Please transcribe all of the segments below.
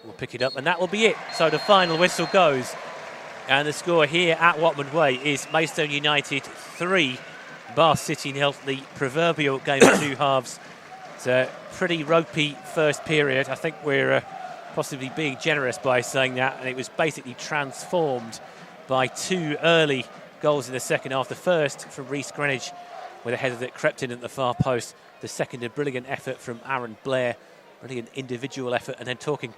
will pick it up, and that will be it. So the final whistle goes, and the score here at Watman Way is Maidstone United 3, Bath City 0. The proverbial game of two halves. It's a pretty ropey first period. I think we're possibly being generous by saying that, and it was basically transformed by two early goals in the second half. The first from Rhys Greenwich with a header that crept in at the far post. The second, a brilliant effort from Aaron Blair, brilliant individual effort. And then talking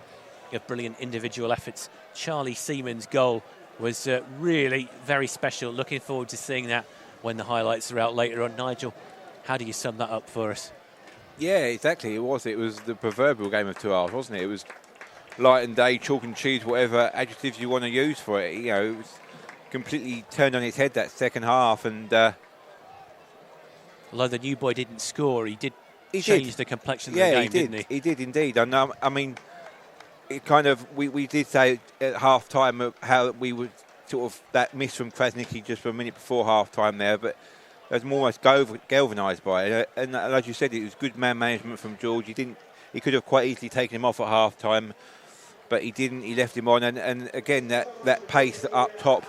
of brilliant individual efforts, Charlie Seaman's goal was really very special. Looking forward to seeing that when the highlights are out later on. Nigel, how do you sum that up for us? Yeah, exactly. It was the proverbial game of two halves, wasn't it? It was light and day, chalk and cheese, whatever adjectives you want to use for it. You know, it was completely turned on its head that second half, and although the new boy didn't score, he did change the complexion of the game, didn't he? He did indeed. And I mean, it kind of we did say at half time how we would sort of that miss from Krasniqi just a minute before half time there, but I was almost galvanised by it. And as you said, it was good man management from George. He could have quite easily taken him off at half time, but he didn't. He left him on, and again that pace up top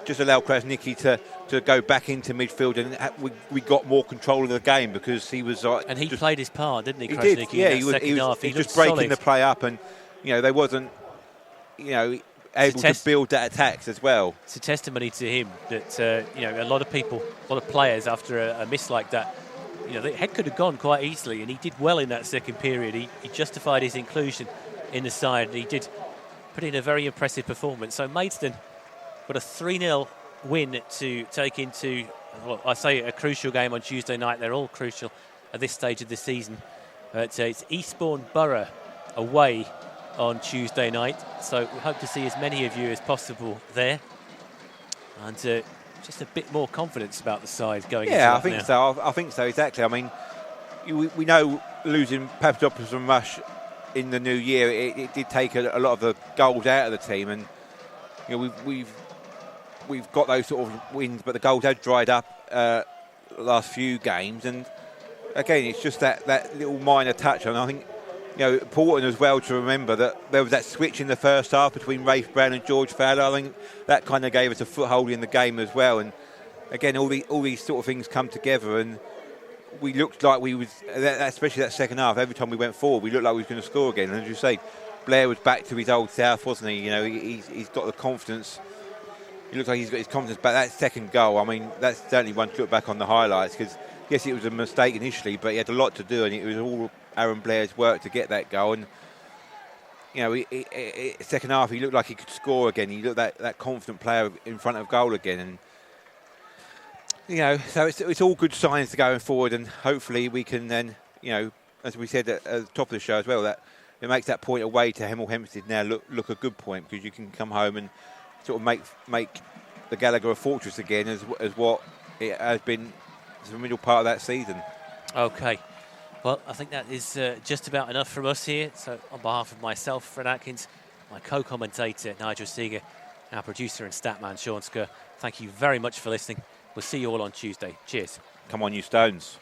just allowed Krasniqi to go back into midfield, and we got more control of the game because he was. And he played his part, didn't he? He Krasniqi, did. Yeah, he was just breaking solid. the play up, and they wasn't able to build that attacks as well. It's a testimony to him that a lot of players after a miss like that, the head could have gone quite easily, and he did well in that second period. He justified his inclusion in the side, and he did put in a very impressive performance. So Maidstone got a 3-0 win to take into, well, I say a crucial game on Tuesday night. They're all crucial at this stage of the season. But it's Eastbourne Borough away on Tuesday night. So we hope to see as many of you as possible there. And just a bit more confidence about the side going into that. I think so, exactly. I mean, we know losing Papadopoulos and Rush in the new year, it did take a lot of the goals out of the team, and we've got those sort of wins, but the goals have dried up the last few games, and again, it's just that little minor touch. And I think important as well to remember that there was that switch in the first half between Rafe Brown and George Fowler. I think that kind of gave us a foothold in the game as well. And again, all these sort of things come together, and we looked like we was, especially that second half. Every time we went forward, we looked like we was going to score again. And as you say, Blair was back to his old self, wasn't he? He's got the confidence. He looks like he's got his confidence back. That second goal, I mean, that's certainly one to look back on the highlights, because yes, it was a mistake initially, but he had a lot to do, and it was all Aaron Blair's work to get that goal. And second half, he looked like he could score again. He looked that confident player in front of goal again, and so it's all good signs to going forward, and hopefully we can then, as we said at the top of the show as well, that it makes that point away to Hemel Hempstead now look a good point, because you can come home and sort of make the Gallagher a fortress again, as what it has been the middle part of that season. Okay. Well, I think that is just about enough from us here. So on behalf of myself, Fred Atkins, my co-commentator, Nigel Seeger, our producer and statman, Sean Skur, thank you very much for listening. We'll see you all on Tuesday. Cheers. Come on, you Stones.